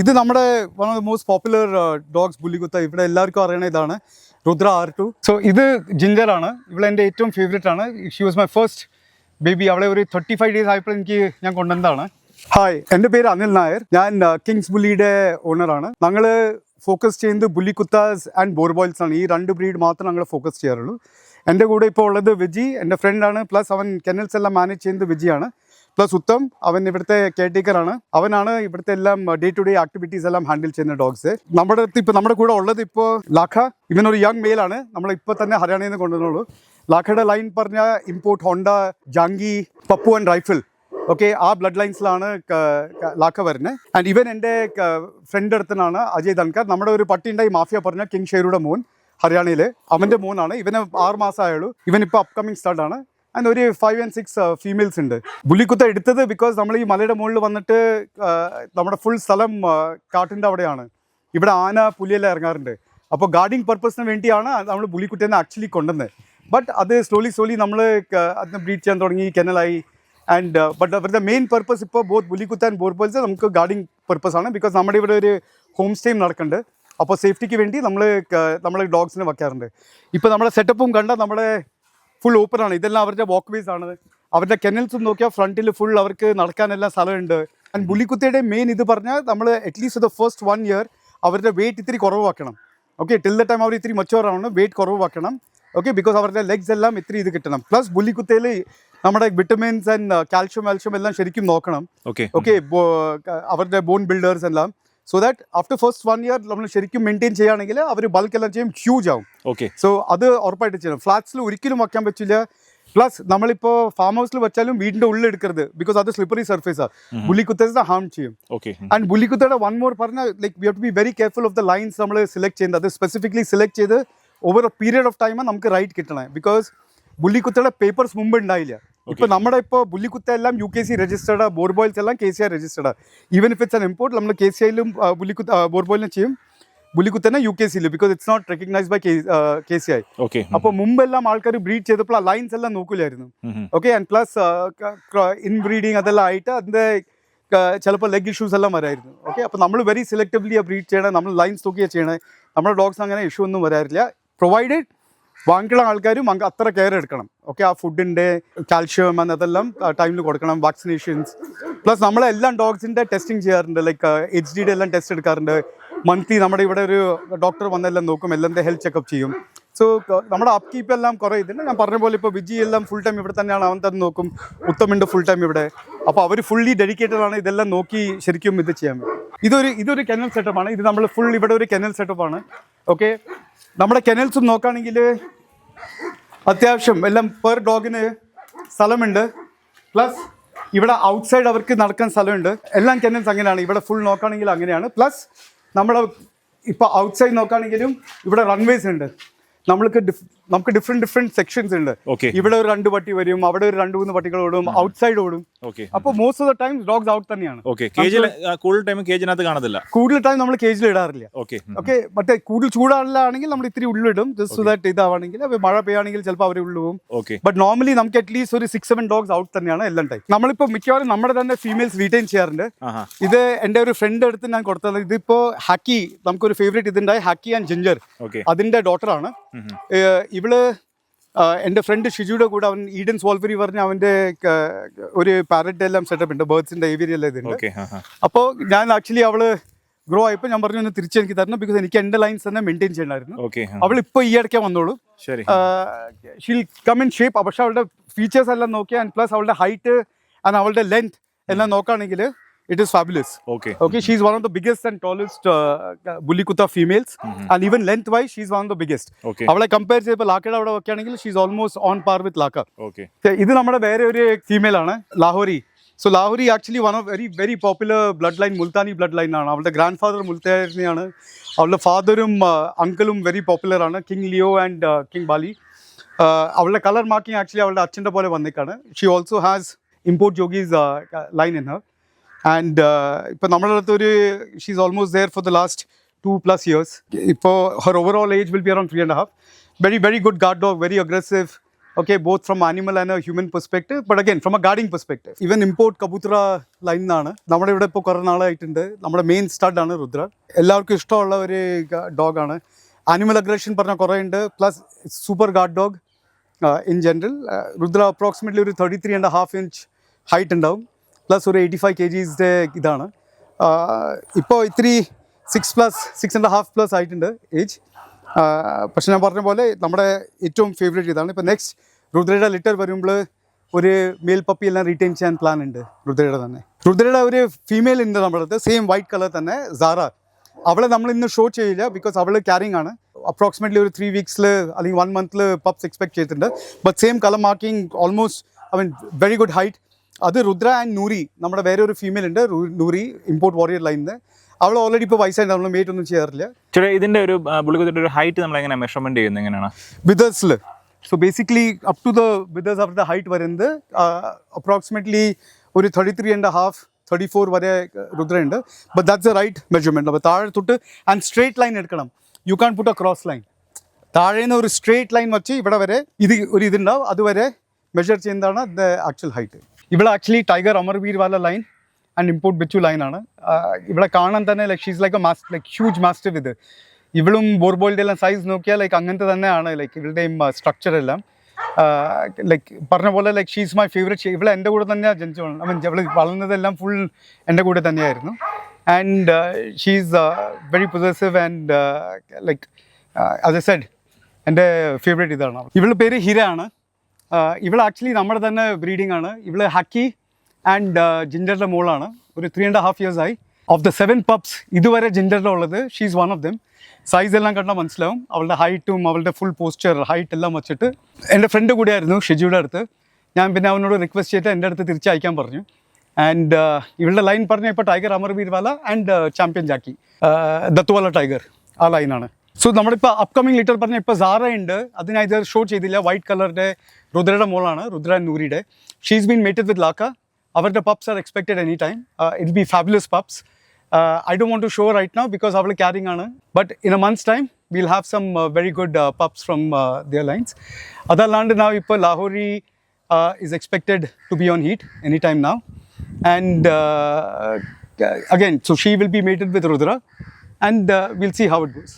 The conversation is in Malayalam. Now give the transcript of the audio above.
ഇത് നമ്മുടെ one of the most popular dogs ബുല്ലിക്കുത്ത. ഇവിടെ എല്ലാവർക്കും അറിയണ ഇതാണ് രുദ്ര R2. സോ ഇത് ജിഞ്ചറാണ്. ഇവിടെ എൻ്റെ ഏറ്റവും ഫേവറേറ്റ് ആണ്. She was my first baby. അവളെ ഒരു 35 days ആയപ്പോൾ ഞാൻ കൊണ്ടുവന്നതാണ്. ഹായ്, എൻ്റെ പേര് അനിൽ നായർ. ഞാൻ കിങ്സ് ബുള്ളിയുടെ ഓണറാണ്. ഞങ്ങൾ ഫോക്കസ് ചെയ്യുന്നത് ബുല്ലിക്കുത്താസ് ആൻഡ് ബോർബോയിൽസ് ആണ്. ഈ രണ്ട് ബ്രീഡ് മാത്രം ഞങ്ങൾ ഫോക്കസ് ചെയ്യാറുള്ളൂ. എൻ്റെ കൂടെ ഇപ്പോൾ ഉള്ളത് വിജി, എൻ്റെ ഫ്രണ്ടാണ്. പ്ലസ് അവൻ കെനൽസ് എല്ലാം മാനേജ് ചെയ്യുന്നത് വിജിയാണ്. പ്ലസ് ഉത്തം, അവൻ ഇവിടുത്തെ കെയർ ടേക്കറാണ്. അവനാണ് ഇവിടുത്തെ എല്ലാം ഡേ ടു ഡേ ആക്ടിവിറ്റീസ് എല്ലാം ഹാൻഡിൽ ചെയ്യുന്ന ഡോഗ്സ്. നമ്മുടെ അടുത്ത് ഇപ്പോൾ നമ്മുടെ കൂടെ ഉള്ളത് ഇപ്പോൾ ലാഖ. ഇവനൊരു യങ് മെയിലാണ്. നമ്മളിപ്പോൾ തന്നെ ഹരിയാനയിൽ നിന്ന് കൊണ്ടുവന്നുള്ളൂ. ലാഖയുടെ ലൈൻ പറഞ്ഞ import Honda, Janki, Pappu and rifle. Okay, ആ ബ്ലഡ് ലൈൻസിലാണ് ലാഖ വരുന്നത്. ആൻഡ് ഇവൻ എൻ്റെ ഫ്രണ്ട് അടുത്തനാണ് അജയ് ധൻകർ. നമ്മുടെ ഒരു പട്ടിയുണ്ടായി മാഫിയ പറഞ്ഞ കിങ് ഷെയറുടെ മോൻ, ഹരിയാനയിൽ. അവൻ്റെ മോനാണ്. ഇവന് 6 മാസമായുള്ളൂ. ഇവൻ ഇപ്പോൾ അപ്കമിങ് സ്റ്റാർട്ടാണ്. ആൻഡ് ഒരു 5 and 6 ഫീമെയിൽസ് ഉണ്ട്. ബുല്ലിക്കുത്ത എടുത്തത് ബിക്കോസ് നമ്മൾ ഈ മലയുടെ മുകളിൽ വന്നിട്ട് നമ്മുടെ ഫുൾ സ്ഥലം കാട്ടിൻ്റെ അവിടെയാണ്. ഇവിടെ ആന, പുലിയെല്ലാം ഇറങ്ങാറുണ്ട്. അപ്പോൾ ഗാർഡിങ് പർപ്പസിന് വേണ്ടിയാണ് നമ്മൾ ബുല്ലിക്കുത്തേനെ ആക്ച്വലി കൊണ്ടുവന്നത്. ബട്ട് അത് സ്ലോലി നമ്മൾ അതിനെ ബ്രീഡ് ചെയ്യാൻ തുടങ്ങി, കെനലായി. ആൻഡ് ബട്ട് അവരുടെ മെയിൻ പർപ്പസ് ഇപ്പോൾ ബോത്ത് ബുല്ലിക്കുത്ത ആൻഡ് ബോർബോയിൽസ് നമുക്ക് ഗാർഡിങ് പർപ്പസാണ്. ബിക്കോസ് നമ്മുടെ ഇവിടെ ഒരു ഹോം സ്റ്റേയും നടക്കുന്നുണ്ട്. അപ്പോൾ സേഫ്റ്റിക്ക് വേണ്ടി നമ്മൾ ഡോഗ്സിനെ വെക്കാറുണ്ട്. ഇപ്പോൾ നമ്മുടെ സെറ്റപ്പും കണ്ട നമ്മുടെ ഫുൾ ഓപ്പൺ ആണ്. ഇതെല്ലാം അവരുടെ വാക്ക് വേസ് ആണ്. അവരുടെ കെനൽസും നോക്കിയാൽ ഫ്രണ്ടിൽ ഫുൾ അവർക്ക് നടക്കാനെല്ലാം സ്ഥലമുണ്ട്. ആൻഡ് ബുല്ലിക്കുത്തയുടെ മെയിൻ ഇത് പറഞ്ഞാൽ നമ്മൾ അറ്റ്ലീസ്റ്റ് ദ ഫസ്റ്റ് 1 year അവരുടെ വെയിറ്റ് ഇത്തിരി കുറവാക്കണം. ഓക്കെ, ടിൽ ദ ടൈം അവർ ഇത്തിരി മച്ചുവർ ആവണം, വെയിറ്റ് കുറവാക്കണം. ഓക്കെ, ബിക്കോസ് അവരുടെ ലെഗ്സ് എല്ലാം ഇത്തിരി ഇത് കിട്ടണം. പ്ലസ് ബുല്ലിക്കുത്തയിൽ നമ്മുടെ വിറ്റമിൻസ് ആൻഡ് കാൽഷ്യം എല്ലാം ശരിക്കും നോക്കണം. ഓക്കെ, അവരുടെ ബോൺ ബിൽഡേഴ്സ് എല്ലാം. So that after first 1 year നമ്മൾ ശരിക്കും മെയിൻറ്റെയിൻ ചെയ്യുകയാണെങ്കിൽ അവർ ബൾക്ക് എല്ലാം ചെയ്യും, ഹ്യൂജ് ആവും. ഓക്കെ, സോ അത് ഉറപ്പായിട്ട് ചെയ്യണം. ഫ്ലാറ്റ്സിൽ ഒരിക്കലും വയ്ക്കാൻ പറ്റില്ല. പ്ലസ് നമ്മളിപ്പോൾ ഫാം ഹൗസിൽ വെച്ചാലും വീടിൻ്റെ ഉള്ളിൽ എടുക്കരുത്. ബിക്കോസ് അത് സ്ലിപ്പറി സർഫേസാണ്. ബുല്ലിക്കുത്തേനെ ഹാം ചെയ്യും. ആൻഡ് ബുല്ലിക്കുത്തയുടെ വൺ മോർ പറഞ്ഞാൽ like we have to be very careful of the lines നമ്മൾ സെലക്ട് ചെയ്യുന്നത്. അത് സ്പെസിഫിക്കലി സെലക്ട് ചെയ്ത് ഓവർ എ പീരിയഡ് ഓഫ് ടൈമാണ് നമുക്ക് റൈറ്റ് കിട്ടണേ. ബിക്കോസ് ബുല്ലിക്കുത്തയുടെ പേപ്പേഴ്സ് മുമ്പ് ഉണ്ടായില്ല. ഇപ്പോൾ നമ്മുടെ ഇപ്പോൾ ബുല്ലിക്കുത്ത എല്ലാം UKC രജിസ്റ്റേർഡ്, ബോർബോയിൽസ് എല്ലാം KCI registered. Even if it's an import നമ്മൾ KCIയിലും ബോർബോയിലിനും ചെയ്യും, ബുല്ലിക്കുത്തനെ UKCയിൽ, because it's not recognised by KCI. അപ്പോൾ മുമ്പെല്ലാം ആൾക്കാർ ബ്രീഡ് ചെയ്തപ്പോൾ ആ ലൈൻസ് എല്ലാം നോക്കില്ലായിരുന്നു. Okay, and plus inbreeding അതെല്ലാം ആയിട്ട് അതിൻ്റെ ചിലപ്പോൾ ലെഗ് ഇഷ്യൂസ് എല്ലാം വരായിരുന്നു. ഓക്കെ, അപ്പോൾ നമ്മൾ വെരി സെലക്റ്റീവ്ലി ബ്രീഡ് ചെയ്യണേ, നമ്മൾ ലൈൻസ് നോക്കിയാണ് ചെയ്യണേ. നമ്മുടെ ഡോഗ്സ് അങ്ങനെ ഇഷ്യൂ ഒന്നും വരാറില്ല. പ്രൊവൈഡഡ് വാങ്ങിക്കുന്ന ആൾക്കാരും അത്ര കെയർ എടുക്കണം. ഓക്കെ, ആ ഫുഡിൻ്റെ കാൽഷ്യം അതെല്ലാം ടൈമിൽ കൊടുക്കണം, വാക്സിനേഷൻസ്. പ്ലസ് നമ്മളെല്ലാം ഡോഗ്സിൻ്റെ ടെസ്റ്റിംഗ് ചെയ്യാറുണ്ട്. ലൈക്ക് HDയുടെ എല്ലാം ടെസ്റ്റ് എടുക്കാറുണ്ട്. മന്ത്ലി നമ്മുടെ ഇവിടെ ഒരു ഡോക്ടർ വന്നെല്ലാം നോക്കും, എല്ലാം ഹെൽത്ത് ചെക്കപ്പ് ചെയ്യും. സോ നമ്മുടെ അപ്കീപ്പ് എല്ലാം കുറേ ഇതില്ല. ഞാൻ പറഞ്ഞ പോലെ ഇപ്പോൾ വിജി എല്ലാം ഫുൾ ടൈം ഇവിടെ തന്നെയാണ്, അവൻ തന്നെ നോക്കും. ഉത്തമുണ്ട് ഫുൾ ടൈം ഇവിടെ. അപ്പോൾ അവർ ഫുള്ളി ഡെഡിക്കേറ്റഡ് ആണ് ഇതെല്ലാം നോക്കി ശരിക്കും ഇത് ചെയ്യാൻ പറ്റും. ഇതൊരു കെനൽ സെറ്റപ്പാണ്. ഇത് നമ്മൾ ഫുൾ ഇവിടെ ഒരു കെനൽ സെറ്റപ്പാണ്. ഓക്കെ, നമ്മുടെ കെനൽസും നോക്കുകയാണെങ്കിൽ അത്യാവശ്യം എല്ലാം പെർ ഡോഗിന് സ്ഥലമുണ്ട്. പ്ലസ് ഇവിടെ ഔട്ട്സൈഡ് അവർക്ക് നടക്കാൻ സ്ഥലമുണ്ട്. എല്ലാം കെനൽസ് അങ്ങനെയാണ്. ഇവിടെ ഫുൾ നോക്കുകയാണെങ്കിൽ അങ്ങനെയാണ്. പ്ലസ് നമ്മൾ ഇപ്പോൾ ഔട്ട്സൈഡ് നോക്കുകയാണെങ്കിലും ഇവിടെ റൺവേസ് ഉണ്ട്. നമുക്ക് ഡിഫറെന്റ് സെക്ഷൻസ് ഉണ്ട്. ഇവിടെ ഒരു 2 പട്ടി വരും, അവിടെ ഒരു 2-3 പട്ടികൾ ഓടും, ഔട്ട്സൈഡ് ഓടും. അപ്പോൾ most of the time dogs out തന്നെയാണ്. കൂടുതൽ ടൈം നമ്മൾ കേജിൽ ഇടാറില്ല. ഓക്കെ, മറ്റേ കൂടുതൽ ചൂടാണെങ്കിൽ നമ്മൾ ഇത്തിരി ഉള്ളിടും, ജസ്റ്റ് സോ ദാറ്റ് ഇതാവണമെങ്കിൽ. മഴ പെയ്യാണെങ്കിൽ ചിലപ്പോൾ അവർ ഉള്ളും. ബട്ട് നോർമലി നമുക്ക് അറ്റ്ലീസ്റ്റ് ഒരു 6-7 ഡോഗ്സ് ഔട്ട് തന്നെയാണ് എല്ലാം ടൈം. നമ്മളിപ്പോൾ മിക്കവാറും നമ്മുടെ തന്നെ ഫീമെയിൽസ് റീറ്റെയിൻ ചെയ്യാറുണ്ട്. ഇത് എൻ്റെ ഒരു ഫ്രണ്ട് അടുത്ത് ഞാൻ കൊടുത്തത്. ഇതിപ്പോൾ ഹാക്കി, നമുക്കൊരു ഫേവറേറ്റ് ഇതുണ്ടായി, ഹാക്കി ആൻഡ് ജിഞ്ചർ. അതിൻ്റെ ഡോട്ടറാണ് ഇവള്. എൻ്റെ ഫ്രണ്ട് ഷിജുയുടെ കൂടെ അവൻ ഈഡൻസ് വോൾവറി പറഞ്ഞ അവൻ്റെ ഒരു പാരറ്റ് എല്ലാം സെറ്റപ്പ് ഉണ്ട്, ബേർഡ്സിൻ്റെ ഏവിയറി എല്ലാം ഇതുണ്ട്. അപ്പോൾ ഞാൻ ആക്ച്വലി അവള് ഗ്രോ ആയപ്പോൾ ഞാൻ പറഞ്ഞു തിരിച്ച് എനിക്ക് തരണം, ബിക്കോസ് എനിക്ക് എൻ്റെ ലൈൻസ് തന്നെ മെയിൻറ്റെയിൻ ചെയ്യണമായിരുന്നു. അവൾ ഇപ്പോൾ ഈ ഇടയ്ക്ക് വന്നോളൂ. She'll come in shape. പക്ഷെ അവളുടെ ഫീച്ചേഴ്സ് എല്ലാം നോക്കിയാൽ ആൻഡ് പ്ലസ് അവളുടെ ഹൈറ്റ് ആൻഡ് അവളുടെ ലെങ്ത് എല്ലാം നോക്കുകയാണെങ്കിൽ it is fabulous. Okay, she is one of the biggest and tallest Bullikuta females. And even lengthwise she is one of the biggest. അവളെ കമ്പയർ ചെയ്തപ്പോൾ ലാക്കയുടെ അവിടെ വെക്കുകയാണെങ്കിൽ she is almost on par with Laka. ഇത് നമ്മുടെ വേറെ ഒരു ഫീമെയിൽ ആണ്, Lahori. So Lahori actually one of very popular blood line, Multani blood line ആണ്. അവളുടെ ഗ്രാൻഡ് ഫാദർ മുൽത്താനിയാണ്. അവളുടെ ഫാദറും അങ്കിളും വെരി പോപ്പുലർ ആണ്, king Leo and king Bali. അവളുടെ കളർ മാർക്കിംഗ് ആക്ച്വലി അവളുടെ അച്ഛൻ്റെ പോലെ വന്നേക്കാണ്. ഷീ ഓൾസോ ഹാസ് ഇമ്പോർട്ട് ജോഗീസ് ലൈൻ ഇൻ ഹർ. ആൻഡ് ഇപ്പോൾ നമ്മുടെ അടുത്തൊരു she is almost there for the last 2+ years. ഇപ്പോൾ her overall age will be around 3.5. Very good guard dog, very aggressive. Okay, both from animal and a human perspective, but again from a guarding perspective. Even import Kabutra line ആണ് നമ്മുടെ ഇവിടെ ഇപ്പോൾ കുറേ നാളായിട്ടുണ്ട്. നമ്മുടെ മെയിൻ സ്റ്റഡ് ആണ് രുദ്ര. എല്ലാവർക്കും ഇഷ്ടമുള്ള ഒരു ഡോഗാണ്. ആനിമൽ അഗ്രഷൻ പറഞ്ഞാൽ കുറേ ഉണ്ട്, plus super guard dog in general. Rudra approximately ഒരു 33.5 inch ഹൈറ്റ് ഉണ്ടാവും, പ്ലസ് ഒരു 85 kgs ഇതാണ്. ഇപ്പോൾ ഇത്തിരി 6.5+ ആയിട്ടുണ്ട് ഏജ്. പക്ഷെ ഞാൻ പറഞ്ഞ പോലെ നമ്മുടെ ഏറ്റവും ഫേവറേറ്റ് ഇതാണ്. ഇപ്പോൾ നെക്സ്റ്റ് രുദ്രയുടെ ലിറ്റർ വരുമ്പോൾ ഒരു മെയിൽ പപ്പി എല്ലാം റീറ്റെയിൻ ചെയ്യാൻ പ്ലാൻ ഉണ്ട് രുദ്രയുടെ തന്നെ. രുദ്രയുടെ ഒരു ഫീമെയിൽ ഉണ്ട് നമ്മുടെ അടുത്ത്, സെയിം വൈറ്റ് കളർ തന്നെ, സാറ. അവളെ നമ്മൾ ഇന്ന് ഷോ ചെയ്യില്ല, ബിക്കോസ് അവൾ ക്യാരിങ് ആണ്. അപ്രോക്സിമേറ്റ്ലി ഒരു 3 weeks അല്ലെങ്കിൽ 1 month പപ്സ് എക്സ്പെക്ട് ചെയ്തിട്ടുണ്ട്. But same colour marking, almost I mean very good height. അത് രുദ്ര ആൻഡ് നൂറി, നമ്മുടെ വേറെ ഒരു ഫീമെയിൽ ഉണ്ട് നൂറി, ഇമ്പോർട്ട് വാരിയർ ലൈനിൽ. അവൾ ഓൾറെഡി ഇപ്പോൾ വയസ്സായിട്ട് നമ്മൾ മേറ്റ് ഒന്നും ചെയ്യാറില്ല. ചേട്ടാ ഇതിന്റെ ഒരു ബുള്ളിക്കുതിയുടെ ഒരു ഹൈറ്റ് നമ്മൾ എങ്ങനെ മെഷർമെന്റ് ചെയ്യുന്നത് എങ്ങനെയാണ്? വിതേഴ്സിൽ. So basically up to the withers അവരുടെ ഹൈറ്റ് വരുന്നത് അപ്രോക്സിമേറ്റ്ലി ഒരു 33.5-34 വരെ രുദ്രയുണ്ട്. But that's a right measurement. അപ്പോൾ താഴെ തൊട്ട് ആൻഡ് സ്ട്രേറ്റ് ലൈൻ എടുക്കണം. You can put a cross line. താഴേന്ന് ഒരു സ്ട്രേറ്റ് ലൈൻ വെച്ച് ഇവിടെ വരെ ഇതുണ്ടാവും, അതുവരെ മെഷർ ചെയ്യുന്നതാണ് ദ ആക്ച്വൽ ഹൈറ്റ്. ഇവിടെ ആക്ച്വലി ടൈഗർ അമർവീർ വാല ലൈൻ ആൻഡ് ഇമ്പോർട്ട് ബിച്ചു ലൈനാണ്. ഇവിടെ കാണാൻ തന്നെ like she's like like huge mastiff. ഇത് ഇവളും ബോർബോളിൻ്റെ എല്ലാം സൈസ് നോക്കിയാൽ ലൈക്ക് അങ്ങനത്തെ തന്നെയാണ് ലൈക്ക് ഇവളുടെയും സ്ട്രക്ചർ എല്ലാം. ലൈക്ക് പറഞ്ഞ പോലെ ലൈക്ക് ഷീസ് മൈ ഫേവറേറ്റ്. ഇവിടെ എൻ്റെ കൂടെ തന്നെയാണ് ജനിച്ചു. ഐ മീൻ ഇവൾ വളർന്നതെല്ലാം ഫുൾ എൻ്റെ കൂടെ തന്നെയായിരുന്നു. And she's very possessive and like as a said എൻ്റെ ഫേവറേറ്റ് ഇതാണ്. ഇവളുടെ പേര് ഹിര ആണ്. ഇവൾ ആക്ച്വലി നമ്മുടെ തന്നെ ബ്രീഡിംഗ് ആണ്. ഇവൾ ഹക്കി ആൻഡ് ജിഞ്ചറിൻ്റെ മോളാണ്. ഒരു 3.5 years ആയി. ഓഫ് ദ 7 pups ഇതുവരെ ജിഞ്ചറിൻ്റെ ഉള്ളത് she's one of them. Size എല്ലാം കണ്ടാൽ മനസ്സിലാവും. അവളുടെ ഹൈറ്റും അവളുടെ ഫുൾ പോസ്ചർ ഹൈറ്റ് എല്ലാം വെച്ചിട്ട്. എൻ്റെ ഫ്രണ്ട് കൂടിയായിരുന്നു ഷിജുയുടെ അടുത്ത്. ഞാൻ പിന്നെ അവനോട് റിക്വസ്റ്റ് ചെയ്തിട്ട് എൻ്റെ അടുത്ത് തിരിച്ചയക്കാൻ പറഞ്ഞു. ആൻഡ് ഇവളുടെ ലൈൻ പറഞ്ഞാൽ ഇപ്പോൾ ടൈഗർ അമർവീർ വാല and champion Jackie, Dattuwala tiger, ആ ലൈനാണ്. സോ നമ്മളിപ്പോൾ അപ്കമിങ് ലിറ്റർ പറഞ്ഞാൽ ഇപ്പോൾ സാറ ഉണ്ട്. അത് ഞാൻ ഇത് ഷോ ചെയ്തില്ല. വൈറ്റ് കളറിൻ്റെ രുദ്രയുടെ മോളാണ്, രുദ്ര ആൻഡ് നൂറിയുടെ. ഷീസ് ബീൻ മേറ്റഡ് വിത്ത് ലാക്ക. അവരുടെ pups are expected anytime. It'll be fabulous pups. I don't want to show right now because അവൾ carrying ആണ്. But in a month's time, we'll have some very good pups from their lines. അതല്ലാണ്ട് now ഇപ്പോൾ Lahori is expected to be on heat anytime now. And again, so she will be mated with Rudra. And we'll see how it goes.